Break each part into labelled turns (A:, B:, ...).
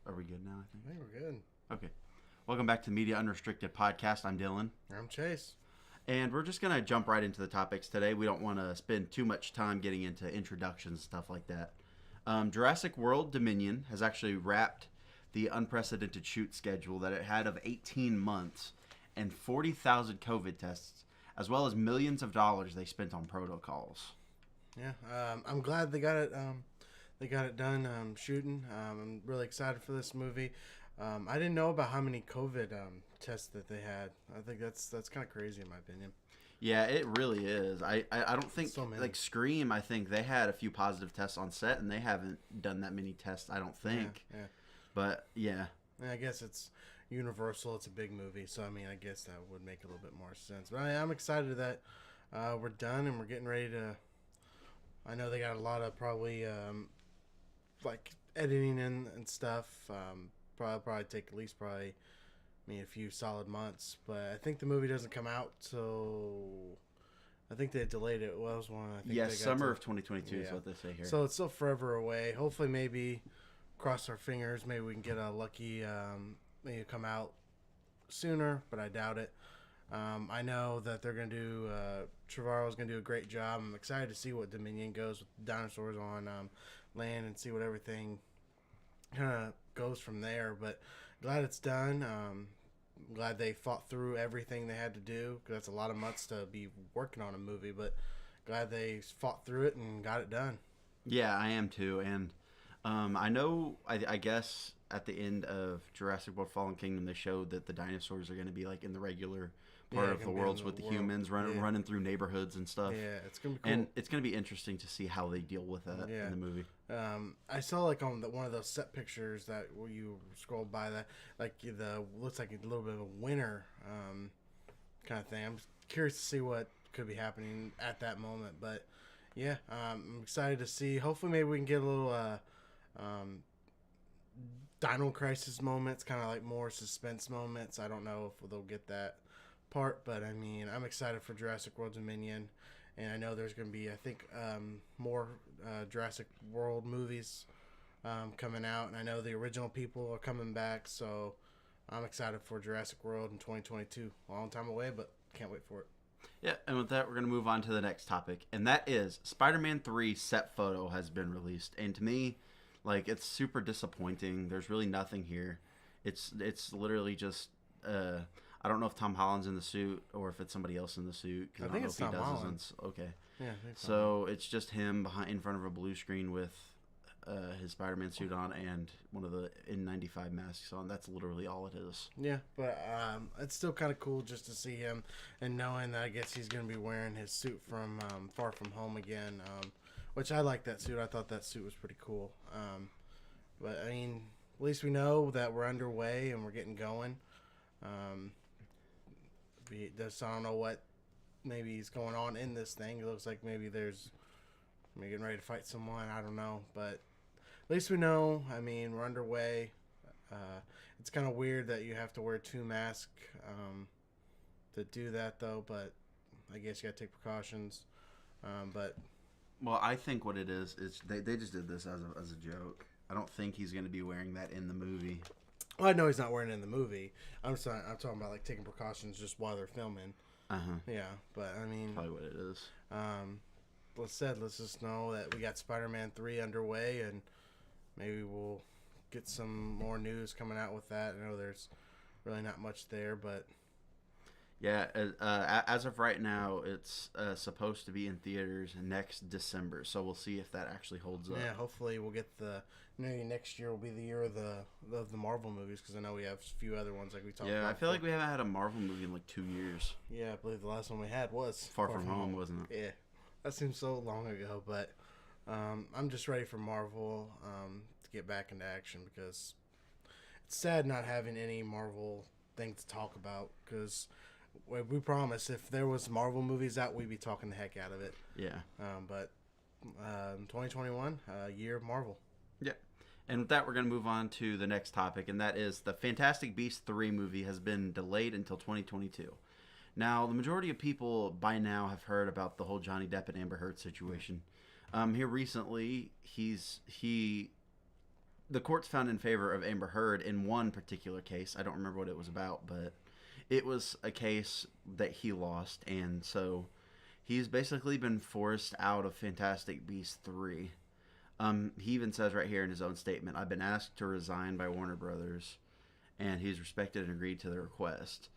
A: Are we good now, I think?
B: I think we're good.
A: Okay. Welcome back to the Media Unrestricted podcast. I'm Dylan.
B: I'm Chase.
A: And we're just going to jump right into the topics today. We don't want to spend too much time getting into introductions, stuff like that. Jurassic World Dominion has actually wrapped the unprecedented shoot schedule that it had of 18 months and 40,000 COVID tests, as well as millions of dollars they spent on protocols.
B: Yeah, I'm glad they got it. They got it done shooting. I'm really excited for this movie. I didn't know about how many COVID tests that they had. I think that's kind of crazy in my opinion.
A: Yeah, it really is. I don't think
B: So many.
A: like Scream. I think they had a few positive tests on set, and they haven't done that many tests. I don't think.
B: Yeah.
A: But yeah,
B: And I guess it's Universal. It's a big movie, so I mean, I guess that would make a little bit more sense. But I'm excited that we're done and we're getting ready to. I know they got a lot of probably like editing and stuff. Probably take at least probably a few solid months. But I think the movie doesn't come out till I think they delayed it. Well, was one. I think
A: yes,
B: they got
A: summer
B: to,
A: of 2022 is what they say here.
B: So it's still forever away. Hopefully, maybe cross our fingers. Maybe we can get a lucky maybe come out sooner, but I doubt it. I know that they're going to do, Trevorrow's going to do a great job. I'm excited to see what Dominion goes with dinosaurs on land and see what everything kind of goes from there. But glad it's done. Glad they fought through everything they had to do, because that's a lot of months to be working on a movie. But glad they fought through it and got it done.
A: Yeah, I am too. And I know, I guess at the end of Jurassic World Fallen Kingdom, they showed that the dinosaurs are going to be like in the regular part of the worlds with the humans running through neighborhoods and stuff.
B: Yeah, it's going to be cool.
A: And it's going to be interesting to see how they deal with that in the movie.
B: I saw like on one of those set pictures that where you scrolled by that, like the looks like a little bit of a winter kind of thing. I'm curious to see what could be happening at that moment. But yeah, I'm excited to see. Hopefully, maybe we can get a little Dino Crisis moments, kind of like more suspense moments. I don't know if they'll get that part, but I mean, I'm excited for Jurassic World Dominion, and I know there's going to be, I think, more Jurassic World movies coming out, and I know the original people are coming back, so I'm excited for Jurassic World in 2022. A long time away, but can't wait for it.
A: Yeah, and with that, we're going to move on to the next topic, and that is Spider-Man 3 set photo has been released, and to me, like, it's super disappointing. There's really nothing here. It's literally just I don't know if Tom Holland's in the suit or if it's somebody else in the suit.
B: I think it's Tom Holland.
A: Okay.
B: Yeah, I think
A: so it's just him in front of a blue screen with his Spider-Man suit on and one of the N95 masks on. That's literally all it is.
B: Yeah, but it's still kind of cool just to see him and knowing that I guess he's going to be wearing his suit from Far From Home again, which I like that suit. I thought that suit was pretty cool. But, I mean, at least we know that we're underway and we're getting going. I don't know what maybe is going on in this thing. It looks like maybe there's getting ready to fight someone. I don't know, but at least we know. I mean, we're underway. It's kind of weird that you have to wear 2 masks to do that, though. But I guess you got to take precautions.
A: Well, I think what it is they just did this as a joke. I don't think he's going to be wearing that in the movie.
B: Well, I know he's not wearing it in the movie. I'm talking about like taking precautions just while they're filming. Yeah, but I mean,
A: probably what it is.
B: Let's just know that we got Spider-Man 3 underway, and maybe we'll get some more news coming out with that. I know there's really not much there, but
A: yeah, as of right now, it's supposed to be in theaters next December. So we'll see if that actually holds up.
B: Yeah, hopefully we'll get next year will be the year of the Marvel movies, because I know we have a few other ones like we talked about.
A: Yeah, I feel like we haven't had a Marvel movie in like 2 years.
B: Yeah, I believe the last one we had was
A: Far From Home, wasn't it?
B: Yeah, that seems so long ago, but I'm just ready for Marvel to get back into action, because it's sad not having any Marvel thing to talk about, because we promise if there was Marvel movies out, we'd be talking the heck out of it.
A: Yeah.
B: But 2021, year of Marvel.
A: Yeah. And with that, we're going to move on to the next topic, and that is the Fantastic Beasts 3 movie has been delayed until 2022. Now, the majority of people by now have heard about the whole Johnny Depp and Amber Heard situation. Here recently, he the courts found in favor of Amber Heard in one particular case. I don't remember what it was about, but it was a case that he lost, and so he's basically been forced out of Fantastic Beasts 3. He even says right here in his own statement, "I've been asked to resign by Warner Brothers," and he's respected and agreed to the request.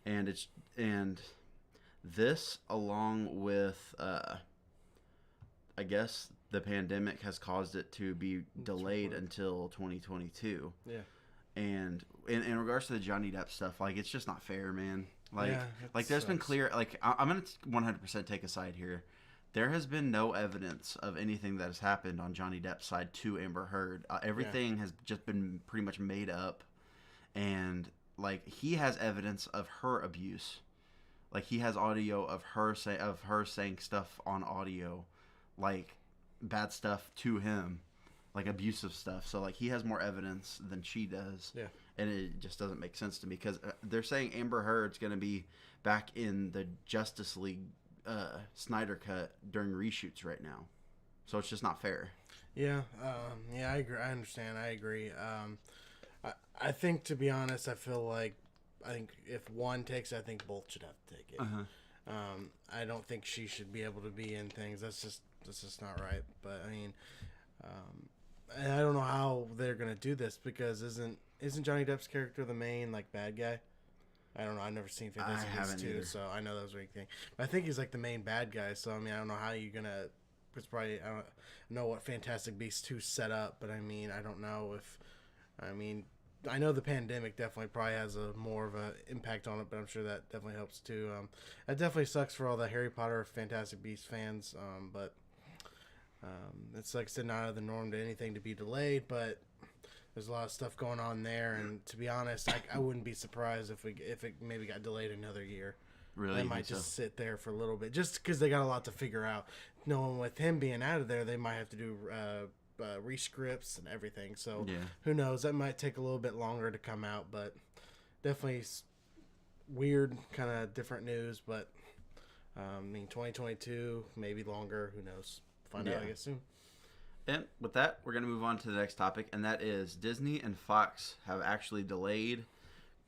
A: And this, along with I guess the pandemic, has caused it to be delayed until 2022.
B: Yeah.
A: And in regards to the Johnny Depp stuff, like, it's just not fair, man. Like,
B: Yeah,
A: there's been clear, like, I'm going to 100% take a side here. There has been no evidence of anything that has happened on Johnny Depp's side to Amber Heard. Everything has just been pretty much made up. And, like, he has evidence of her abuse. Like, he has audio of her saying stuff on audio, like, bad stuff to him, like abusive stuff. So, like, he has more evidence than she does.
B: Yeah.
A: And it just doesn't make sense to me, because they're saying Amber Heard's going to be back in the Justice League Snyder Cut during reshoots right now. So it's just not fair.
B: Yeah. I agree. I understand. I agree. I think, to be honest, I think if one takes it, I think both should have to take it. I don't think she should be able to be in things. That's just not right. But I mean, and I don't know how they're gonna do this, because isn't Johnny Depp's character the main, like, bad guy? I don't know. I've never seen Fantastic Beasts 2, so I know that was a big thing. But I think he's like the main bad guy. So I mean, I don't know how you're gonna. It's probably, I don't know what Fantastic Beasts 2 set up, but I mean, I don't know if. I mean, I know the pandemic definitely probably has a more of an impact on it, but I'm sure that definitely helps too. That definitely sucks for all the Harry Potter, Fantastic Beasts fans. But it's, like I said, not out of the norm to anything to be delayed, but there's a lot of stuff going on there. And to be honest, I wouldn't be surprised if it maybe got delayed another year.
A: Really?
B: They might just sit there for a little bit, just because they got a lot to figure out. Knowing with him being out of there, they might have to do rescripts and everything. So who knows? That might take a little bit longer to come out, but definitely weird, kind of different news. But I mean, 2022, maybe longer. Who knows? Find out, I guess, soon.
A: And with that, we're going to move on to the next topic, and that is Disney and Fox have actually delayed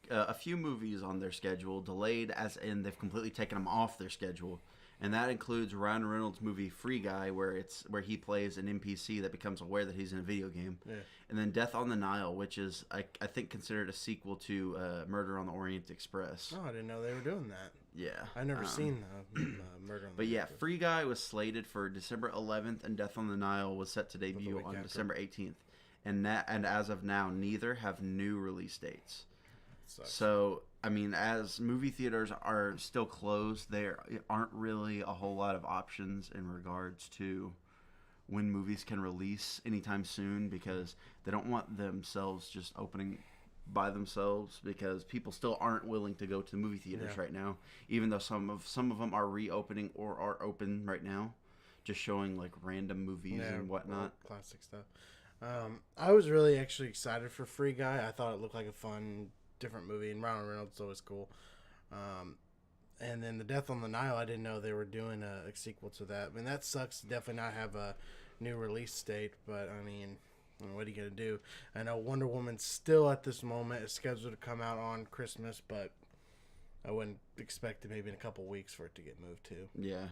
A: a few movies on their schedule. Delayed as in they've completely taken them off their schedule. And that includes Ryan Reynolds' movie Free Guy, where he plays an NPC that becomes aware that he's in a video game. Yeah. And then Death on the Nile, which is, I think, considered a sequel to Murder on the Orient Express.
B: Oh, I didn't know they were doing that.
A: Yeah.
B: I've never seen Murder on the Orient Express.
A: Free Guy was slated for December 11th, and Death on the Nile was set to debut on December 18th. And as of now, neither have new release dates. So, I mean, as movie theaters are still closed, there aren't really a whole lot of options in regards to when movies can release anytime soon, because they don't want themselves just opening by themselves, because people still aren't willing to go to the movie theaters right now, even though some of them are reopening or are open right now, just showing like random movies and whatnot.
B: Classic stuff. I was really actually excited for Free Guy. I thought it looked like a fun, different movie, and Ryan Reynolds is always cool. And then the Death on the Nile, I didn't know they were doing a sequel to that. I mean, that sucks to definitely not have a new release date, but I mean, what are you gonna do? I know Wonder Woman still at this moment is scheduled to come out on Christmas, but I wouldn't expect it maybe in a couple weeks for it to get moved to.
A: Yeah.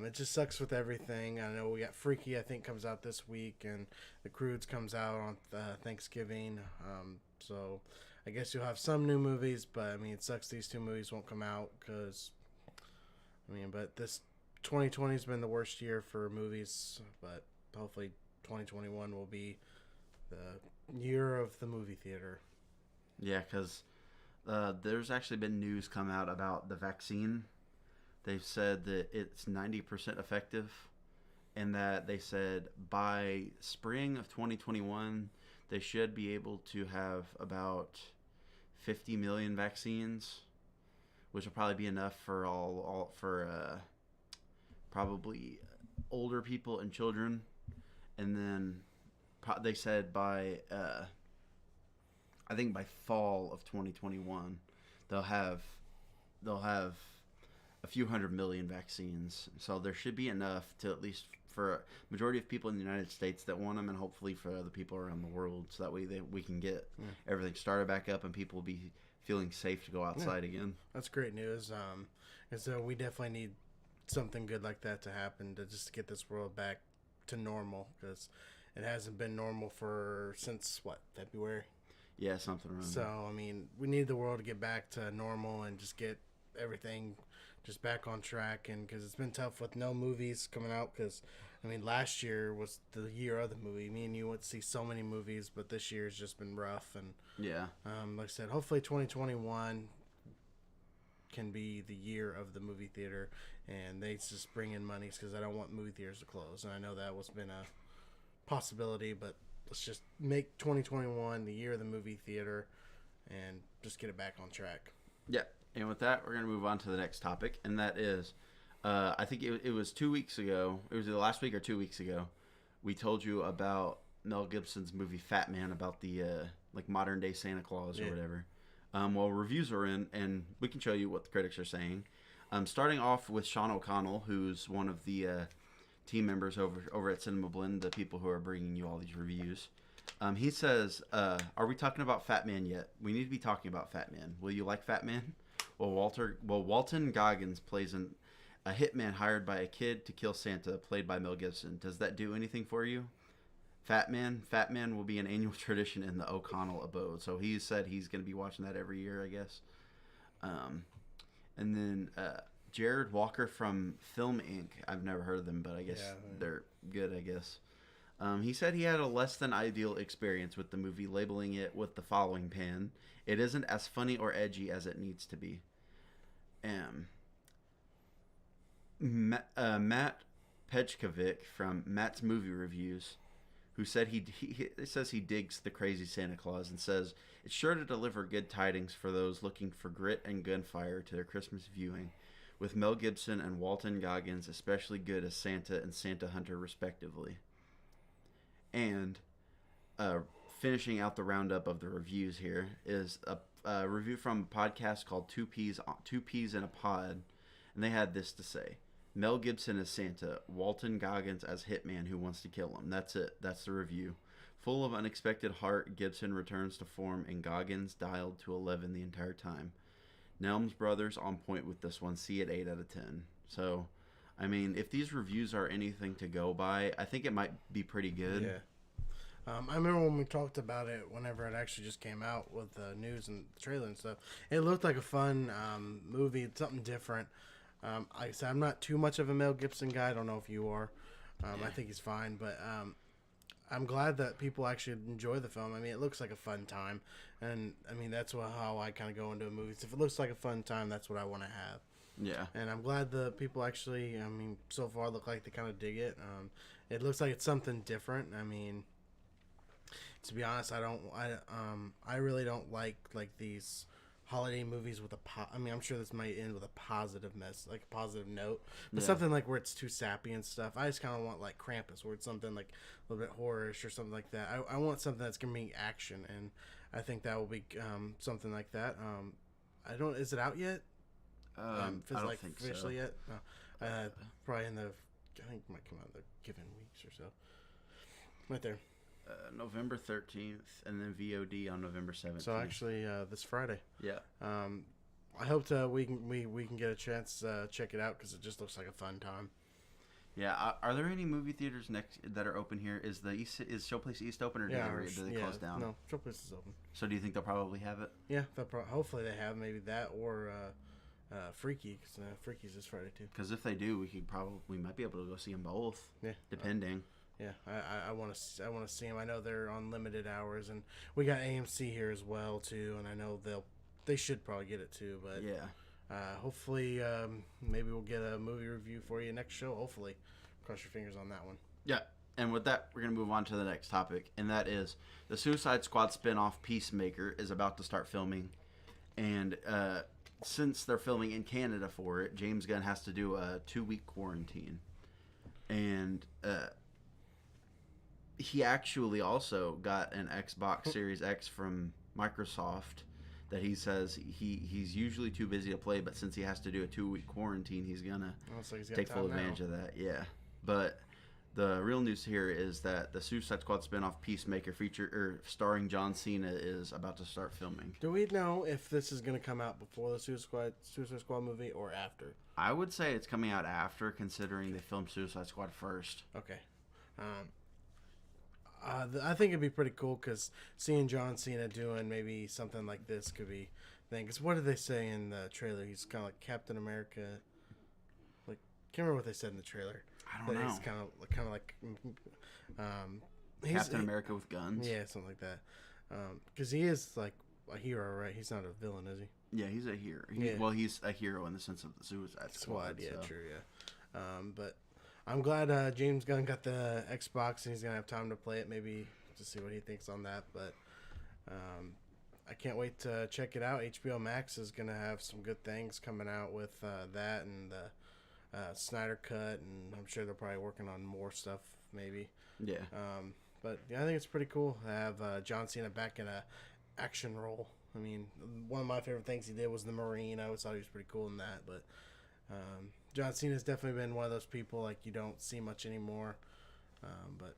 B: It just sucks with everything. I know we got Freaky, I think, comes out this week, and The Croods comes out on Thanksgiving. So I guess you'll have some new movies, but I mean, it sucks these two movies won't come out because, I mean, but this 2020 has been the worst year for movies, but hopefully 2021 will be the year of the movie theater.
A: Yeah, because there's actually been news come out about the vaccine. They've said that it's 90% effective, and that they said by spring of 2021, they should be able to have about 50 million vaccines, which will probably be enough for probably older people and children. And then they said by I think by fall of 2021, they'll have a few 100 million vaccines. So there should be enough to at least for a majority of people in the United States that want them, and hopefully for other people around the world, so that way we can get everything started back up and people will be feeling safe to go outside again.
B: That's great news. And so we definitely need something good like that to happen to just get this world back to normal, because it hasn't been normal since February.
A: Yeah, something around
B: So, I mean, we need the world to get back to normal and just get everything just back on track. And because it's been tough with no movies coming out, because, I mean, last year was the year of the movie. Me and you went to see so many movies, but this year's just been rough. And,
A: yeah.
B: like I said, hopefully 2021 can be the year of the movie theater, and they just bring in monies, because I don't want movie theaters to close. And I know that was been a possibility, but let's just make 2021 the year of the movie theater and just get it back on track.
A: Yeah. And with that, we're going to move on to the next topic, and that is, I think it was 2 weeks ago. It was either last week or 2 weeks ago. We told you about Mel Gibson's movie Fat Man, about the like modern day Santa Claus or whatever. Well, reviews are in, and we can show you what the critics are saying. Starting off with Sean O'Connell, who's one of the team members over at Cinema Blend, the people who are bringing you all these reviews. He says, "Are we talking about Fat Man yet? We need to be talking about Fat Man. Will you like Fat Man? Walton Goggins plays a hitman hired by a kid to kill Santa, played by Mel Gibson. Does that do anything for you? Fat Man will be an annual tradition in the O'Connell abode." So he said he's going to be watching that every year, I guess. And then Jared Walker from Film Inc. I've never heard of them, but I guess they're good, I guess. He said he had a less than ideal experience with the movie, labeling it with the following pen: "It isn't as funny or edgy as it needs to be." Matt Pejkovic from Matt's Movie Reviews, who said he says he digs the crazy Santa Claus, and says it's sure to deliver good tidings for those looking for grit and gunfire to their Christmas viewing, with Mel Gibson and Walton Goggins especially good as Santa and Santa Hunter respectively. And finishing out the roundup of the reviews here is a review from a podcast called Two Peas in a Pod, and they had this to say: "Mel Gibson as Santa, Walton Goggins as hitman who wants to kill him." That's it. That's the review. Full of unexpected heart, Gibson returns to form, and Goggins dialed to 11 the entire time. Nelms Brothers on point with this one. See it 8 out of 10. So, I mean, if these reviews are anything to go by, I think it might be pretty good.
B: Yeah. I remember when we talked about it whenever it actually just came out with the news and the trailer and stuff. It looked like a fun movie, something different. Like I said, I'm not too much of a Mel Gibson guy. I don't know if you are. I think he's fine, but I'm glad that people actually enjoy the film. I mean, it looks like a fun time, and I mean that's how I kind of go into a movie. If it looks like a fun time, that's what I want to have.
A: Yeah.
B: And I'm glad the people actually, I mean, so far look like they kind of dig it. It looks like it's something different. I mean, to be honest, I really don't like these holiday movies with I mean, I'm sure this might end with a positive like a positive note, but something like where it's too sappy and stuff. I just kind of want like Krampus, where it's something like a little bit horrorish or something like that. I want something that's gonna be action, and I think that will be something like that. Is it out yet?
A: I don't think
B: officially
A: so.
B: yet. No. Probably I think it might come out in the given weeks or so. Right there.
A: November 13th, and then VOD on November 17th.
B: So actually, this Friday.
A: Yeah.
B: I hope we can get a chance to check it out, because it just looks like a fun time.
A: Yeah. Are there any movie theaters that are open here? Is Showplace East open, or do they close down?
B: No, Showplace is open.
A: So do you think they'll probably have it?
B: Yeah, hopefully they have maybe that, or Freaky, because Freaky's this Friday too.
A: Because if they do, we might be able to go see them both. Yeah. Depending.
B: Yeah, I want to see them. I know they're on limited hours, and we got AMC here as well too, and I know they should probably get it too. But
A: yeah,
B: hopefully maybe we'll get a movie review for you next show. Hopefully, cross your fingers on that one.
A: Yeah, and with that, we're gonna move on to the next topic, and that is the Suicide Squad spinoff Peacemaker is about to start filming, and since they're filming in Canada for it, James Gunn has to do a 2-week quarantine, and he actually also got an Xbox Series X from Microsoft that he says he's usually too busy to play, but since he has to do a 2-week quarantine, he's gonna take full advantage of that. Yeah, but The real news here is that the Suicide Squad spinoff Peacemaker starring John Cena is about to start filming.
B: Do we know if this is going to come out before the Suicide Squad movie or after?
A: I would say it's coming out after, considering they filmed Suicide Squad first.
B: Okay. I think it'd be pretty cool because seeing John Cena doing maybe something like this could be thing. Because what did they say in the trailer? He's kind of like Captain America. Like, can't remember what they said in the trailer.
A: I don't know.
B: He's kind of like
A: Captain America with guns.
B: Yeah, something like that. Because he is like a hero, right? He's not a villain, is he?
A: Yeah, he's a hero. Well, he's a hero in the sense of the Suicide Squad.
B: Yeah,
A: so.
B: true. Yeah. But I'm glad James Gunn got the Xbox and he's gonna have time to play it. Maybe to see what he thinks on that. But I can't wait to check it out. HBO Max is gonna have some good things coming out with that and the Snyder Cut, and I'm sure they're probably working on more stuff. Maybe.
A: Yeah.
B: But yeah, I think it's pretty cool to have John Cena back in a action role. I mean, one of my favorite things he did was the Marine. I always thought he was pretty cool in that. But John Cena's definitely been one of those people like you don't see much anymore. But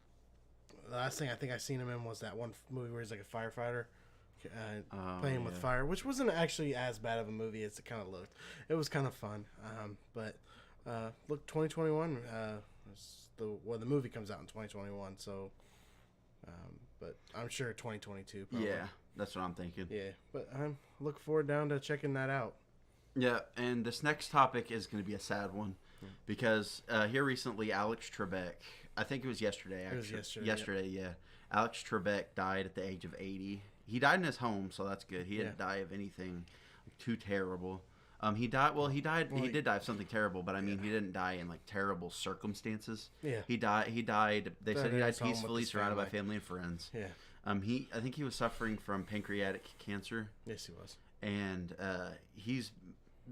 B: the last thing I think I seen him in was that one movie where he's like a firefighter playing with fire, which wasn't actually as bad of a movie as it kind of looked. It was kind of fun. But look, 2021. The movie comes out in 2021, so. But I'm sure 2022. Probably.
A: Yeah, that's what I'm thinking.
B: Yeah, but I'm looking forward down to checking that out.
A: Yeah, and this next topic is going to be a sad one because here recently, Alex Trebek. I think it was yesterday. Actually,
B: it was
A: yesterday. Yeah, Alex Trebek died at the age of 80. He died in his home, so that's good. He didn't die of anything too terrible. He died. Well, he died. He did die of something terrible, but I mean, he didn't die in like terrible circumstances.
B: Yeah.
A: He died. They said he died peacefully, surrounded by
B: family.
A: family and friends.
B: Yeah.
A: I think he was suffering from pancreatic cancer.
B: Yes, he was.
A: And he's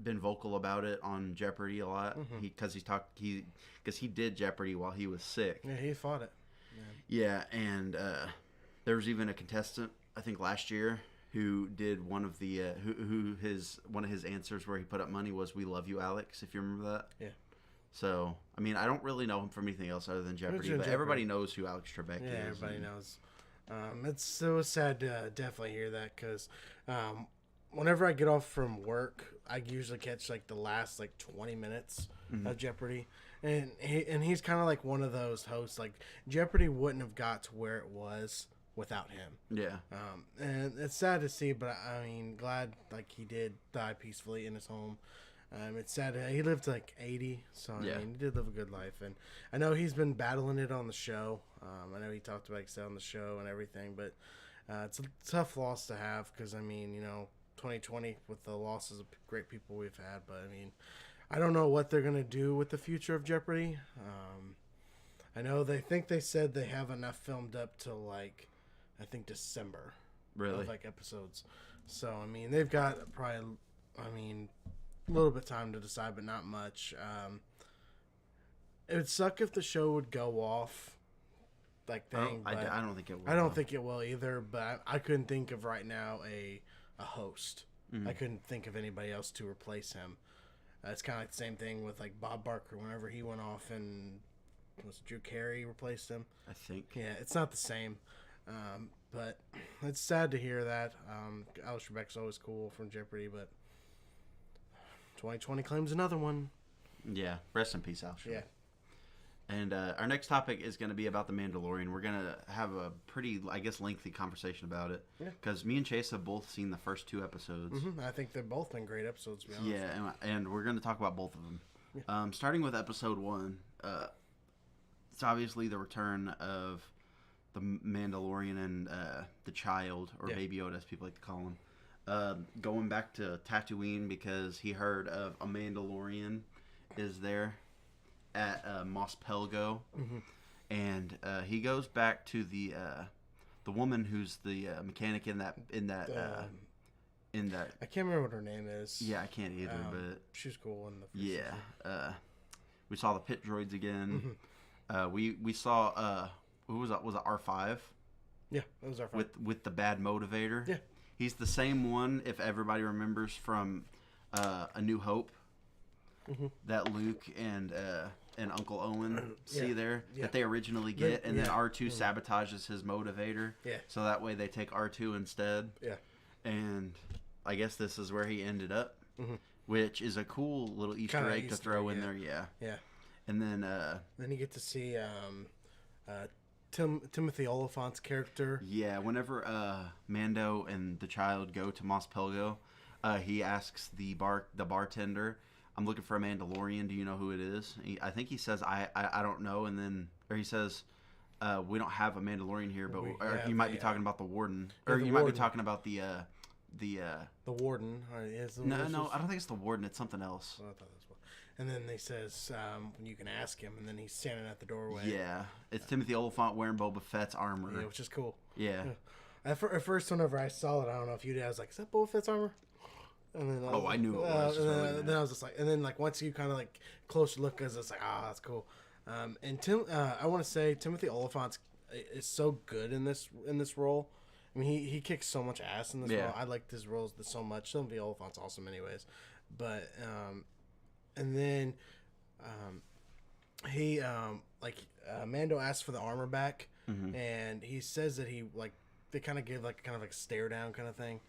A: been vocal about it on Jeopardy a lot. Because he did Jeopardy while he was sick.
B: Yeah, he fought it.
A: Yeah, and there was even a contestant I think last year who did one of the one of his answers where he put up money was "We love you, Alex." If you remember that.
B: Yeah.
A: So I mean, I don't really know him from anything else other than Jeopardy, but
B: Jeopardy.
A: everybody knows who Alex Trebek is.
B: Yeah, everybody knows. It was sad to definitely hear that because whenever I get off from work, I usually catch like the last like 20 minutes of Jeopardy, and he's kind of like one of those hosts. Like Jeopardy wouldn't have got to where it was without him.
A: Yeah.
B: And it's sad to see, but I mean, glad like he did die peacefully in his home. It's sad. He lived like 80, so I mean, he did live a good life. And I know he's been battling it on the show. I know he talked about it on the show and everything, but it's a tough loss to have because, I mean, 2020 with the losses of great people we've had. But, I mean, I don't know what they're going to do with the future of Jeopardy. I know they said they have enough filmed up till, like, I think December.
A: Really?
B: Of, like, episodes. So, I mean, they've got probably, a little bit of time to decide, but not much. It would suck if the show would go off, like thing.
A: I don't think it will.
B: I don't think it will either. But I couldn't think of right now a host. I couldn't think of anybody else to replace him. It's kind of like the same thing with like Bob Barker. Whenever he went off and was Drew Carey replaced him.
A: I think.
B: Yeah, it's not the same. But it's sad to hear that. Alex Trebek's always cool from Jeopardy, but 2020 claims another one.
A: Yeah, rest in peace, Al.
B: Yeah.
A: And our next topic is going to be about The Mandalorian. We're going to have a pretty, I guess, lengthy conversation about it. Yeah. Because me and Chase have both seen the first 2 episodes.
B: I think they've both been great episodes, to be honest.
A: Yeah, and we're going to talk about both of them. Yeah. Starting with episode 1, it's obviously the return of the Mandalorian and the child, or Baby Yoda, as people like to call him. Going back to Tatooine because he heard of a Mandalorian is there at Mos Pelgo, and he goes back to the woman who's the mechanic in that
B: I can't remember what her name is.
A: Yeah, I can't either, but
B: she's cool in the first
A: season. We saw the pit droids again. We saw who was it? Was it R5?
B: Yeah, it was R5
A: with the bad motivator.
B: Yeah.
A: He's the same one, if everybody remembers, from A New Hope, that Luke and and Uncle Owen see
B: Yeah.
A: there
B: Yeah.
A: that they originally get, and then
B: yeah.
A: R2 sabotages his motivator.
B: Yeah.
A: So that way they take R2 instead.
B: Yeah.
A: And I guess this is where he ended up,
B: Mhm.
A: which is a cool little Easter
B: Kinda
A: egg to
B: Easter
A: throw
B: egg,
A: in
B: yeah.
A: there. Yeah.
B: Yeah.
A: And then
B: Then you get to see Timothy Oliphant's character.
A: yeah, whenever Mando and the child go to Mos Pelgo, he asks the bartender, "I'm looking for a Mandalorian. Do you know who it is?" I think he says, "I don't know," and then or he says, "We don't have a Mandalorian here, but you might be talking about the Warden, or
B: the
A: you might be
B: Warden.
A: talking about the
B: Warden.
A: no, I don't think it's the Warden. It's something else."
B: I thought that was. And then he says, "You can ask him." And then he's standing at the doorway.
A: Yeah, it's Timothy Oliphant wearing Boba Fett's armor.
B: Yeah, which is cool.
A: Yeah.
B: At first, whenever I saw it, I don't know if you did. I was like, "Is that Boba Fett's armor?" And then
A: I knew it was.
B: and then I was just like, and then like once you kind of like closer look, cause it's like, that's cool. And I want to say Timothy Oliphant is so good in this role. I mean, he kicks so much ass in this role. I like his roles so much. Timothy Oliphant's awesome, anyways. But and then he Mando asks for the armor back, and he says that he like they kind of give like kind of like stare down kind of thing.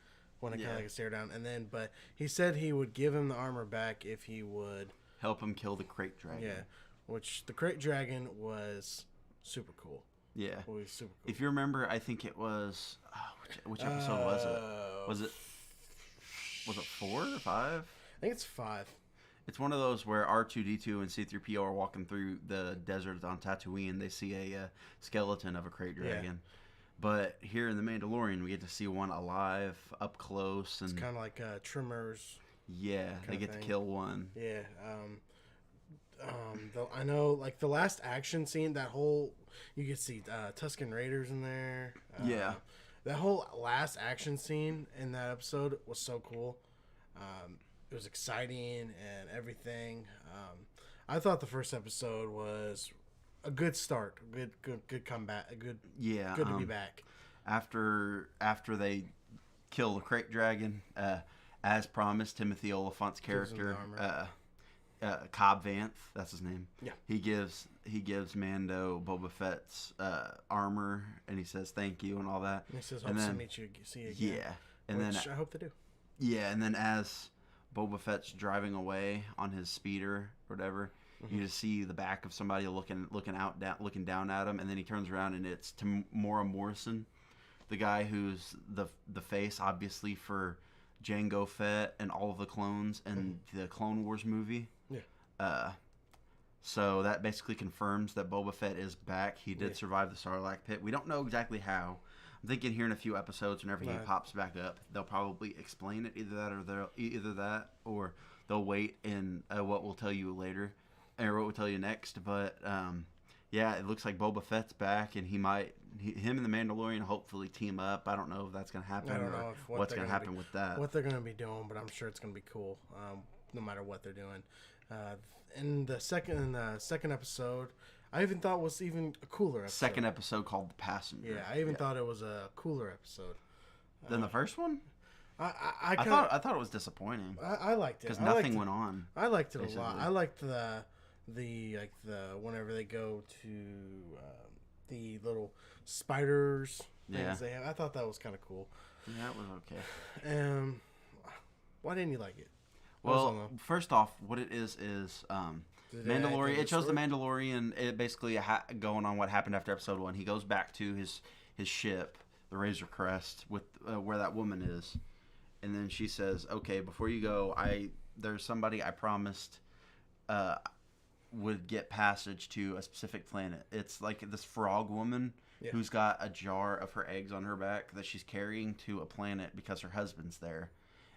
B: Kind of like a stare down, and then but he said he would give him the armor back if he would
A: help him kill the Crate Dragon.
B: Yeah, which the Crate Dragon was super cool.
A: Yeah,
B: it was super cool.
A: If you remember, I think it was which episode was it? Was it 4 or 5?
B: I think it's 5.
A: It's one of those where R2D2 and C3PO are walking through the desert on Tatooine. They see a skeleton of a Crate Dragon. Yeah. But here in The Mandalorian, we get to see one alive, up close. And
B: it's kind of like Trimmers.
A: Yeah, they get to kill one.
B: Yeah. I know, like, the last action scene, that whole... You get to see Tusken Raiders in there.
A: Yeah.
B: That whole last action scene in that episode was so cool. It was exciting and everything. I thought the first episode was... a good start, good comeback, good to be back.
A: After they kill the Crate Dragon, as promised, Timothy Oliphant's character, Cobb Vanth, that's his name.
B: Yeah,
A: he gives Mando Boba Fett's armor, and he says thank you and all that.
B: And he says, "Hope to meet you, see you again."
A: Yeah, and then
B: I hope they do.
A: Yeah, and then as Boba Fett's driving away on his speeder or whatever. You just see the back of somebody looking down at him, and then he turns around and it's Tamora Morrison, the guy who's the face, obviously, for Jango Fett and all of the clones and the Clone Wars movie.
B: Yeah.
A: So that basically confirms that Boba Fett is back. He did survive the Sarlacc pit. We don't know exactly how. I'm thinking here in a few episodes, whenever he pops back up, they'll probably explain it. Either that, or they'll wait and what we'll tell you later. Or what we'll tell you next, but yeah, it looks like Boba Fett's back, and him and the Mandalorian hopefully team up. I don't know if that's gonna happen.
B: I don't know
A: what's gonna happen with that.
B: What they're gonna be doing, but I'm sure it's gonna be cool, no matter what they're doing. In the second episode, I even thought was even a cooler episode.
A: Second episode called The Passenger.
B: Yeah, I even thought it was a cooler episode
A: than the first one.
B: I
A: thought it was disappointing.
B: I liked it
A: because nothing went on.
B: I liked it basically. A lot. I liked the whenever they go to the little spiders things they have. I thought that was kind of cool.
A: Yeah, it was okay.
B: Why didn't you like it?
A: Well, first off, what it is Mandalorian. It shows the Mandalorian. It basically going on what happened after episode 1. He goes back to his ship, the Razor Crest, with where that woman is, and then she says, "Okay, before you go, there's somebody I promised." Would get passage to a specific planet. It's like this frog woman who's got a jar of her eggs on her back that she's carrying to a planet because her husband's there,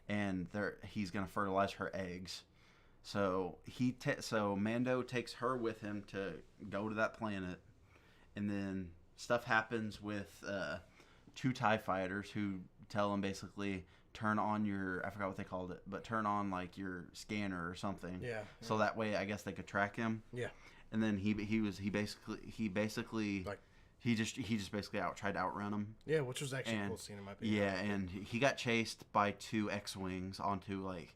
A: and he's gonna fertilize her eggs. So so Mando takes her with him to go to that planet, and then stuff happens with 2 TIE fighters who tell him basically turn on I forgot what they called it, but turn on like your scanner or something.
B: Yeah.
A: So that way I guess they could track him.
B: Yeah.
A: And then he basically like he just basically tried to outrun him.
B: Yeah, which was actually a cool scene in my opinion.
A: Yeah, and he got chased by 2 X-Wings onto like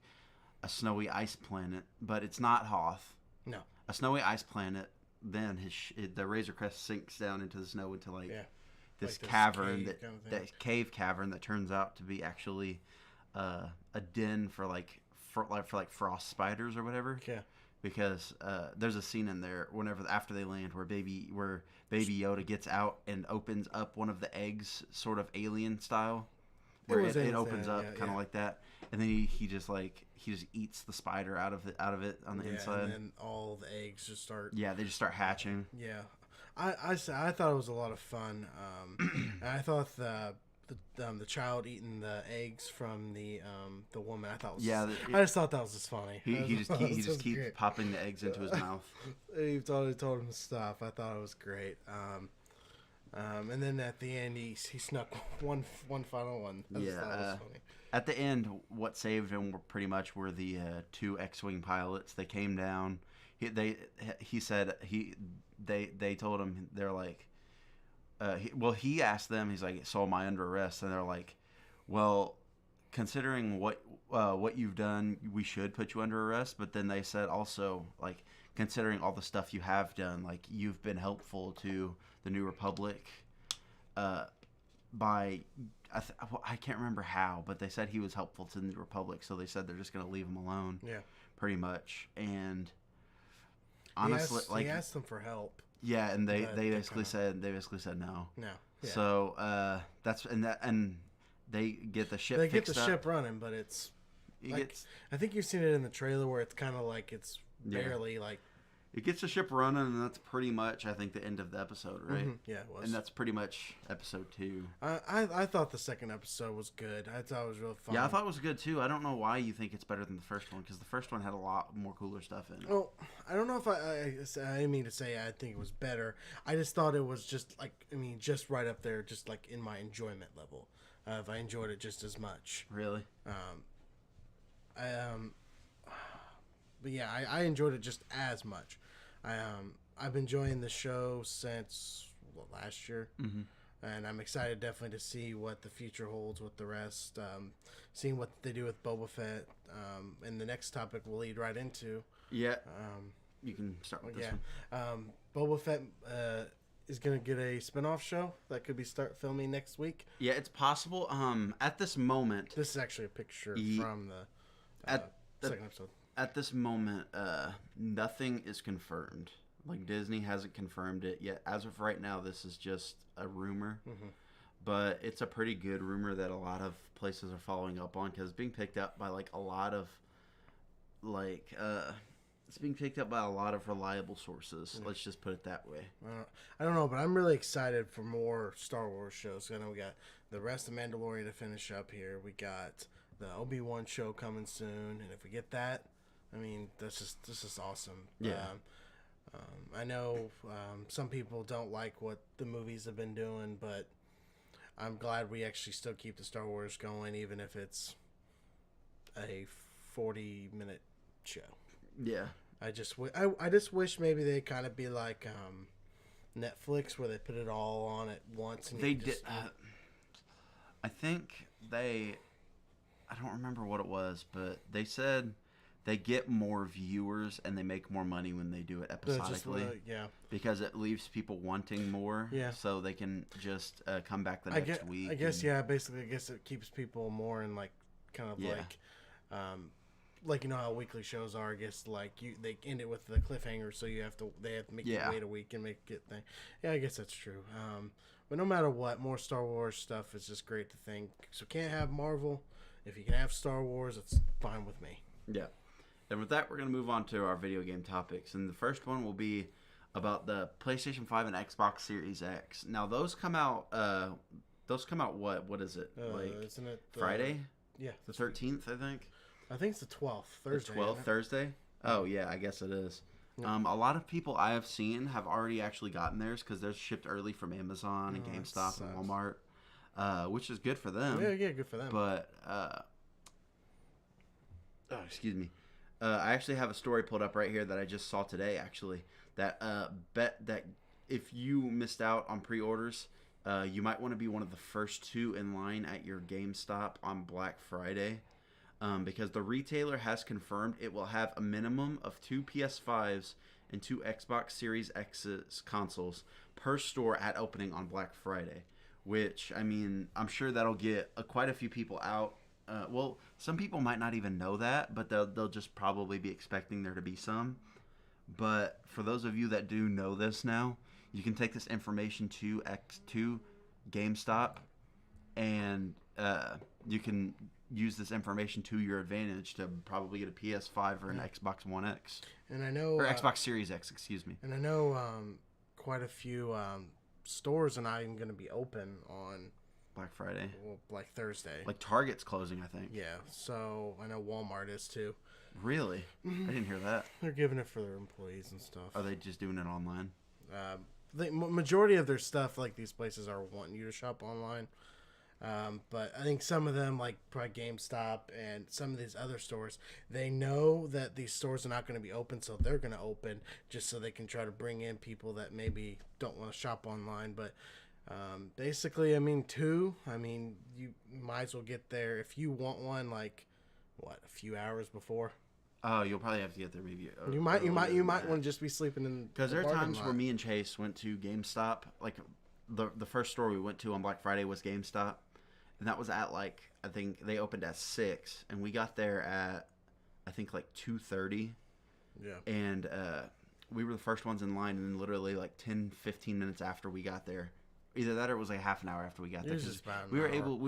A: a snowy ice planet, but it's not Hoth.
B: No.
A: a snowy ice planet. Then the Razor Crest sinks down into the snow into like
B: Yeah.
A: this
B: Like this
A: cavern
B: cave
A: that
B: kind of thing.
A: that cave cavern that turns out to be actually a den for frost spiders or whatever.
B: Yeah.
A: Because there's a scene in there whenever after they land where baby Yoda gets out and opens up one of the eggs, sort of alien style, where it opens up kind of like that, and then he just eats the spider out of it on the inside.
B: And then all the eggs just start.
A: Yeah, they just start hatching.
B: Yeah, I thought it was a lot of fun. And I thought the child eating the eggs from the woman, I thought was I just thought that was just funny.
A: He just keeps popping the eggs into his mouth.
B: He told him to stop. I thought it was great. And then at the end he snuck one final one. That was funny.
A: At the end, what saved him were the two X-wing pilots. They came down. He said they told him, they're like, he asked them, he's like, so am I under arrest? And they're like, well, considering what you've done, we should put you under arrest. But then they said also, like, considering all the stuff you have done, like, you've been helpful to the New Republic by I can't remember how, but they said he was helpful to the New Republic, so they said they're just going to leave him alone. Yeah, pretty much. And honestly,
B: he asked them for help.
A: Yeah, and they basically said no. No. Yeah. So and they get the ship. They get the ship
B: running, but it's I think you've seen it in the trailer where it's kind of like it's barely like.
A: It gets the ship running, and that's pretty much, I think, the end of the episode, right? Mm-hmm.
B: Yeah, it was.
A: And that's pretty much episode 2.
B: I thought the second episode was good. I thought it was real fun.
A: Yeah, I thought it was good, too. I don't know why you think it's better than the first one, because the first one had a lot more cooler stuff in it.
B: Oh, I don't know if I didn't mean to say I think it was better. I just thought it was just, just right up there, just, like, in my enjoyment level. If I enjoyed it just as much.
A: Really?
B: But yeah, I enjoyed it just as much. I've been enjoying the show since last year, and I'm excited definitely to see what the future holds with the rest. Seeing what they do with Boba Fett, and the next topic we'll lead right into.
A: Yeah. You can start with this one.
B: Boba Fett is going to get a spinoff show that could be start filming next week.
A: Yeah, it's possible. At this moment,
B: this is actually a picture from the second episode.
A: At this moment, nothing is confirmed. Like, Disney hasn't confirmed it yet. As of right now, this is just a rumor. Mm-hmm. But it's a pretty good rumor that a lot of places are following up on, because it's being picked up by, like, a lot of, like, it's being picked up by a lot of reliable sources. Mm-hmm. Let's just put it that way.
B: I don't know, but I'm really excited for more Star Wars shows. I know we got the rest of Mandalorian to finish up here. We got the Obi-Wan show coming soon, and if we get that, I mean, this is awesome.
A: Yeah.
B: I know some people don't like what the movies have been doing, but I'm glad we actually still keep the Star Wars going, even if it's a 40-minute show.
A: Yeah.
B: I just wish maybe they kind of be like Netflix, where they put it all on at once. And
A: they did. I think I don't remember what it was, but they said they get more viewers and they make more money when they do it episodically. Because it leaves people wanting more. Yeah. So they can just come back the next week.
B: I guess, basically, I guess it keeps people more in, like, kind of like, you know how weekly shows are. I guess, like, they end it with the cliffhanger, so they have to make you wait a week and make it thing. Yeah, I guess that's true. But no matter what, more Star Wars stuff is just great to think. So can't have Marvel. If you can have Star Wars, it's fine with me.
A: Yeah. And with that, we're going to move on to our video game topics. And the first one will be about the PlayStation 5 and Xbox Series X. Now, those come out what? What is it?
B: Isn't it
A: Friday?
B: Yeah.
A: The 13th, I think.
B: I think it's the 12th, Thursday.
A: The 12th, Thursday? Oh, yeah, I guess it is. Yeah. A lot of people I have seen have already actually gotten theirs because they're shipped early from Amazon and GameStop and Walmart, which is good for them.
B: Yeah, good for them.
A: But, excuse me. I actually have a story pulled up right here that I just saw today, actually, that bet that if you missed out on pre-orders, you might want to be one of the first 2 in line at your GameStop on Black Friday. because the retailer has confirmed it will have a minimum of 2 PS5s and 2 Xbox Series X's consoles per store at opening on Black Friday. Which, I mean, I'm sure that'll get quite a few people out. Well, some people might not even know that, but they'll just probably be expecting there to be some. But for those of you that do know this now, you can take this information to GameStop, and you can use this information to your advantage to probably get a PS5 or an Xbox One X.
B: And I know,
A: or Xbox Series X, excuse me.
B: And I know quite a few stores are not even going to be open on
A: Black Friday.
B: Well, like Thursday.
A: Like Target's closing, I think.
B: Yeah, so I know Walmart is too.
A: Really? I didn't hear that.
B: They're giving it for their employees and stuff.
A: Are they just doing it online?
B: The majority of their stuff, like these places, are wanting you to shop online. But I think some of them, like probably GameStop and some of these other stores, they know that these stores are not going to be open, so they're going to open just so they can try to bring in people that maybe don't want to shop online. But basically, I mean, you might as well get there if you want one, like, a few hours before.
A: Oh, you'll probably have to get there maybe.
B: You might want to just be sleeping in.
A: Because there are times where me and Chase went to GameStop. Like the first store we went to on Black Friday was GameStop, and that was at like I think they opened at 6, and we got there at I think like 2:30.
B: Yeah.
A: And we were the first ones in line, and then literally like 10-15 minutes after we got there, either that or it was like half an hour after we got there. We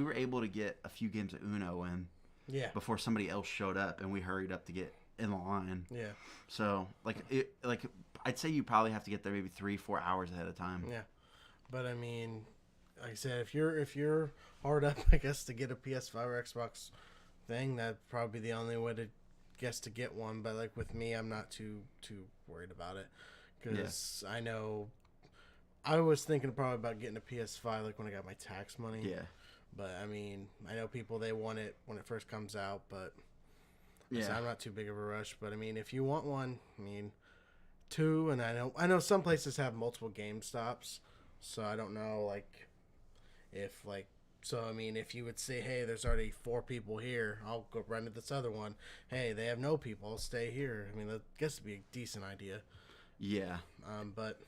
A: were able to get a few games of Uno in.
B: Yeah.
A: Before somebody else showed up, and we hurried up to get in the line.
B: Yeah.
A: So I'd say you probably have to get there maybe 3-4 hours ahead of time.
B: Yeah. But I mean, like I said, if you're hard up, I guess, to get a PS5 or Xbox thing, that'd probably be the only way to get one. But like with me, I'm not too worried about it because I know I was thinking probably about getting a PS5 like when I got my tax money.
A: Yeah.
B: But I mean, I know people, they want it when it first comes out, but
A: yeah,
B: so I'm not too big of a rush. But I mean, if you want one, I mean, 2, and I know some places have multiple GameStops, so I don't know so I mean, if you would say, hey, there's already 4 people here, I'll go run to this other one. Hey, they have no people, I'll stay here. I mean, that gets to be a decent idea.
A: Yeah.
B: But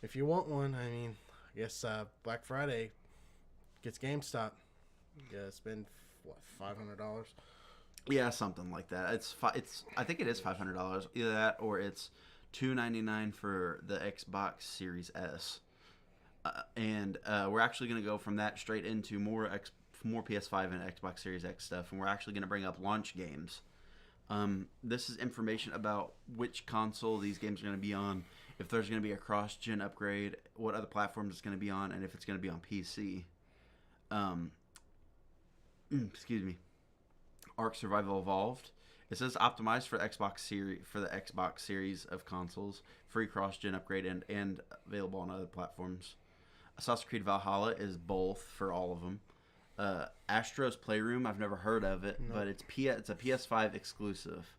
B: if you want one, I mean, I guess Black Friday gets GameStop. Yeah, spend what, $500?
A: Yeah, something like that. It's I think it is $500. Either that or it's $299 for the Xbox Series S. And we're actually going to go from that straight into more PS5 and Xbox Series X stuff, and we're actually going to bring up launch games. This is information about which console these games are going to be on, if there's going to be a cross-gen upgrade, what other platforms it's going to be on, and if it's going to be on PC. Excuse me. Ark Survival Evolved. It says optimized for the Xbox Series of consoles, free cross-gen upgrade, and available on other platforms. Assassin's Creed Valhalla is both for all of them. Astro's Playroom, I've never heard of it, but it's a PS5 exclusive.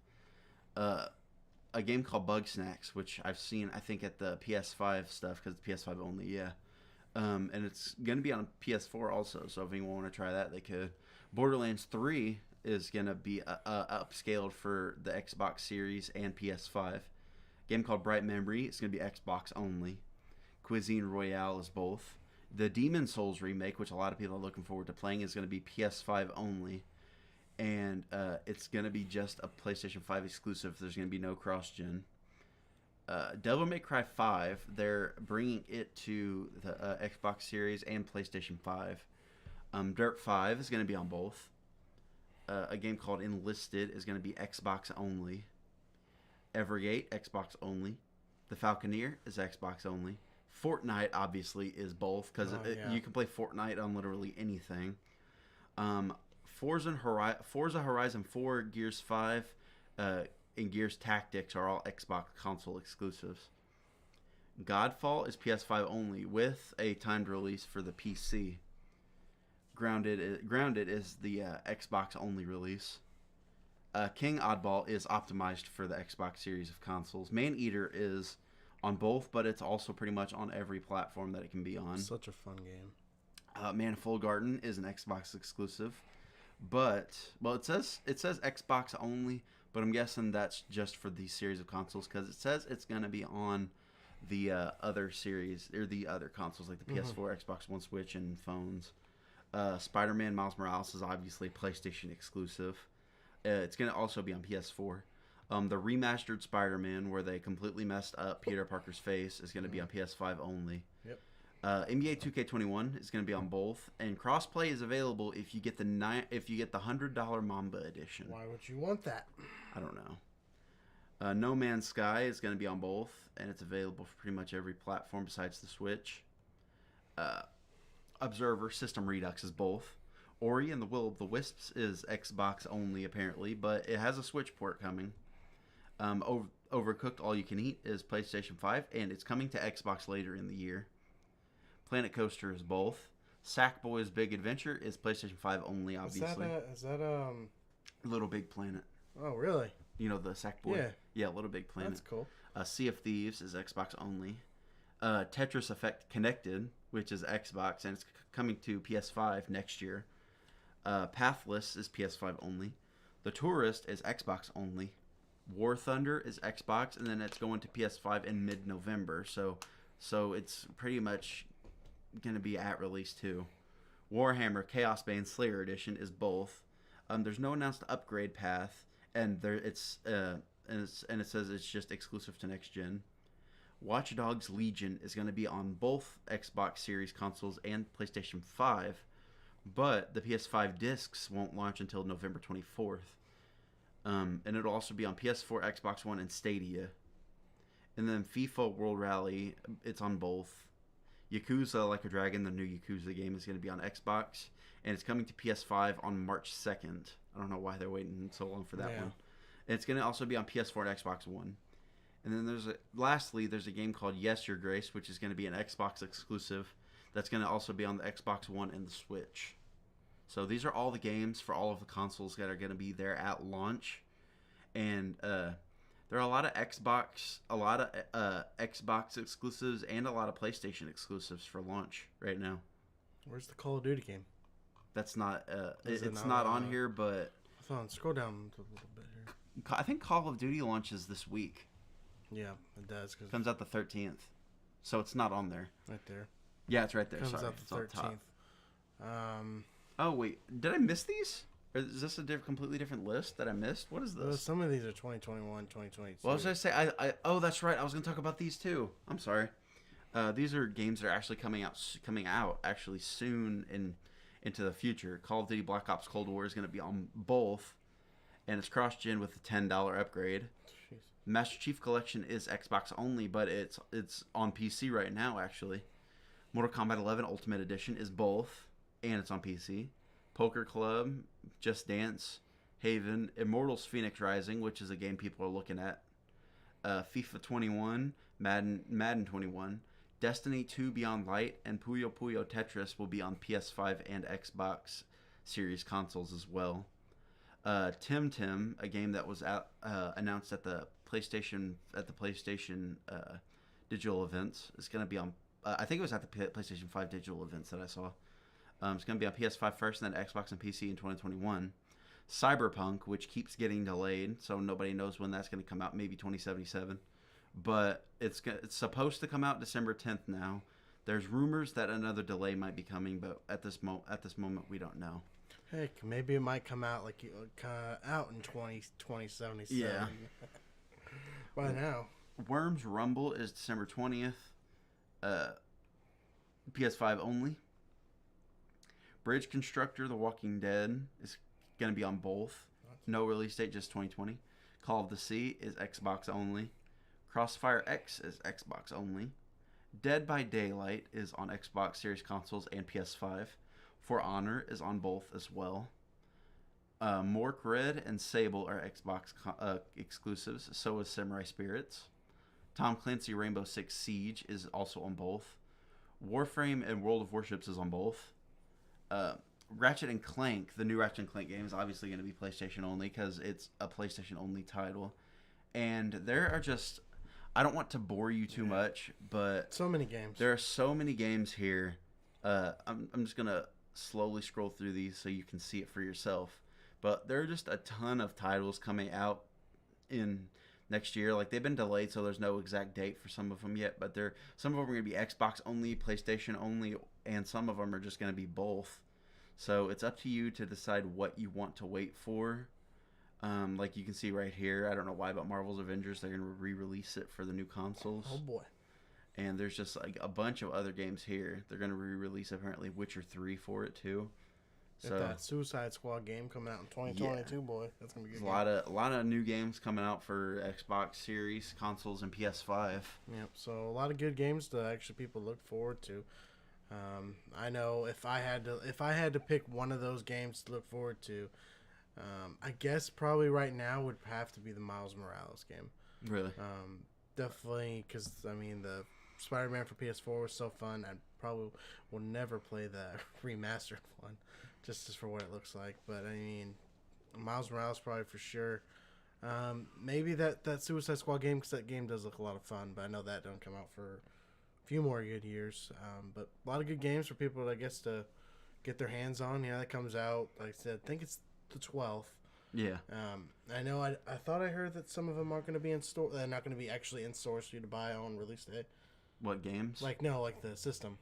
A: A game called Bug Snacks, which I've seen, I think, at the PS5 stuff, because it's PS5 only, yeah. And it's going to be on PS4 also, so if anyone want to try that, they could. Borderlands 3 is going to be upscaled for the Xbox Series and PS5. A game called Bright Memory, it's going to be Xbox only. Cuisine Royale is both. The Demon's Souls remake, which a lot of people are looking forward to playing, is going to be PS5 only. And it's going to be just a PlayStation 5 exclusive. There's going to be no cross-gen. Devil May Cry 5, they're bringing it to the Xbox Series and PlayStation 5. Dirt 5 is going to be on both. A game called Enlisted is going to be Xbox only. Evergate, Xbox only. The Falconeer is Xbox only. Fortnite, obviously, is both, because you can play Fortnite on literally anything. Forza Horizon 4, Gears 5, and Gears Tactics are all Xbox console exclusives. Godfall is PS5 only, with a timed release for the PC. Grounded is the Xbox only release. King Oddball is optimized for the Xbox series of consoles. Maneater is on both, but it's also pretty much on every platform that it can be on.
B: Such a fun game.
A: Manifold Garden is an Xbox exclusive. But well, it says Xbox only, but I'm guessing that's just for the series of consoles because it says it's gonna be on the other series or the other consoles like the PS4, Xbox One, Switch, and phones. Spider-Man Miles Morales is obviously PlayStation exclusive. It's gonna also be on PS4. The remastered Spider-Man, where they completely messed up Peter Parker's face, is gonna be on PS5 only.
B: Yep.
A: NBA 2K21 is going to be on both, and crossplay is available if you get the $100 Mamba edition.
B: Why would you want that?
A: I don't know. No Man's Sky is going to be on both, and it's available for pretty much every platform besides the Switch. Observer System Redux is both. Ori and the Will of the Wisps is Xbox only apparently, but it has a Switch port coming. Overcooked All You Can Eat is PlayStation 5, and it's coming to Xbox later in the year. Planet Coaster is both. Sackboy's Big Adventure is PlayStation 5 only, obviously.
B: Is that
A: Little Big Planet.
B: Oh, really?
A: You know the Sackboy?
B: Yeah.
A: Yeah, Little Big Planet.
B: That's cool.
A: Sea of Thieves is Xbox only. Tetris Effect Connected, which is Xbox, and it's coming to PS5 next year. Pathless is PS5 only. The Tourist is Xbox only. War Thunder is Xbox, and then it's going to PS5 in mid-November. So it's pretty much going to be at release too. Warhammer Chaos Bane Slayer Edition is both. There's no announced upgrade path, and it says it's just exclusive to next gen. Watch Dogs Legion is going to be on both Xbox Series consoles and PlayStation 5, but the PS5 discs won't launch until November 24th. And it'll also be on PS4, Xbox One, and Stadia. And then FIFA World Rally, it's on both. Yakuza Like a Dragon, the new Yakuza game, is going to be on Xbox, and it's coming to PS5 on March 2nd. I don't know why they're waiting so long for that one. And it's going to also be on PS4 and Xbox One. And then lastly, there's a game called Yes Your Grace, which is going to be an Xbox exclusive. That's going to also be on the Xbox One and the Switch. So these are all the games for all of the consoles that are going to be there at launch. And there are a lot of Xbox exclusives and a lot of PlayStation exclusives for launch right now.
B: Where's the Call of Duty game?
A: That's not. It's not on here, but
B: Hold on, scroll down a little bit here.
A: I think Call of Duty launches this week.
B: Yeah, it does.
A: It comes out the 13th, so it's not on there.
B: Right there.
A: Yeah, it's right there.
B: Comes
A: Sorry,
B: out the
A: it's on top.
B: 13th.
A: Oh wait, did I miss these? Or is this a completely different list that I missed? What is this?
B: Some of these are 2021, 2022.
A: Well, I was going to say, oh, that's right. I was going to talk about these too. I'm sorry. These are games that are actually coming out actually soon into the future. Call of Duty Black Ops Cold War is going to be on both, and it's cross-gen with a $10 upgrade.
B: Jeez.
A: Master Chief Collection is Xbox only, but it's on PC right now, actually. Mortal Kombat 11 Ultimate Edition is both, and it's on PC. Poker Club, Just Dance, Haven, Immortals Phoenix Rising, which is a game people are looking at. FIFA 21, Madden 21, Destiny 2 Beyond Light, and Puyo Puyo Tetris will be on PS5 and Xbox Series consoles as well. Tim Tim, a game that was announced at the PlayStation digital events, is going to be on. I think it was at the PlayStation 5 digital events that I saw. It's going to be on PS5 first, and then Xbox and PC in 2021. Cyberpunk, which keeps getting delayed, so nobody knows when that's going to come out. Maybe 2077, but it's supposed to come out December 10th now. There's rumors that another delay might be coming, but at this moment we don't know.
B: Heck, maybe it might come out out in 2077.
A: Yeah.
B: By now.
A: Worms Rumble is December 20th. PS5 only. Bridge Constructor: The Walking Dead is going to be on both. No release date, just 2020. Call of the Sea is Xbox only. Crossfire X is Xbox only. Dead by Daylight is on Xbox Series consoles and PS5. For Honor is on both as well. Mork Red and Sable are Xbox exclusives. So is Samurai Spirits. Tom Clancy Rainbow Six Siege is also on both. Warframe and World of Warships is on both. Ratchet and Clank, the new Ratchet and Clank game, is obviously going to be PlayStation only because it's a PlayStation only title. And there are just, I don't want to bore you too much, but
B: so many games.
A: There are so many games here. I'm just going to slowly scroll through these so you can see it for yourself. But there are just a ton of titles coming out in next year. Like, they've been delayed, so there's no exact date for some of them yet. But some of them are going to be Xbox only, PlayStation only, and some of them are just going to be both. So it's up to you to decide what you want to wait for. Like you can see right here, I don't know why, but Marvel's Avengers, they're going to re-release it for the new consoles.
B: Oh boy.
A: And there's just like a bunch of other games here. They're going to re-release apparently Witcher 3 for it too.
B: So that Suicide Squad game coming out in 2022, yeah. Boy, that's gonna be good.
A: A lot of new games coming out for Xbox Series consoles and PS5.
B: Yep. So a lot of good games to actually people look forward to. I know if I had to pick one of those games to look forward to, I guess probably right now would have to be the Miles Morales game.
A: Really?
B: Definitely, because I mean the Spider-Man for PS4 was so fun. I probably will never play the remastered one, just for what it looks like. But I mean, Miles Morales probably for sure. Maybe that Suicide Squad game, because that game does look a lot of fun. But I know that don't come out for a few more good years. But a lot of good games for people, I guess, to get their hands on. Yeah, that comes out. Like I said, I think it's the 12th.
A: Yeah.
B: I know. I thought I heard that some of them aren't going to be in store. They're not going to be actually in stores for you to buy on release day.
A: What games?
B: Like the system.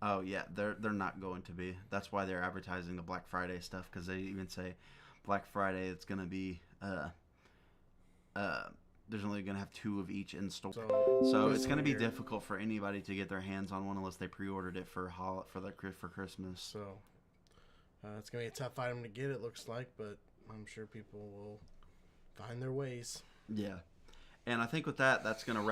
A: Oh yeah, they're not going to be. That's why they're advertising the Black Friday stuff, because they even say Black Friday it's going to be there's only going to have 2 of each in store. So it's going to be difficult for anybody to get their hands on one unless they pre-ordered it for Christmas.
B: So it's going to be a tough item to get, it looks like, but I'm sure people will find their ways.
A: Yeah. And I think with that, that's going to wrap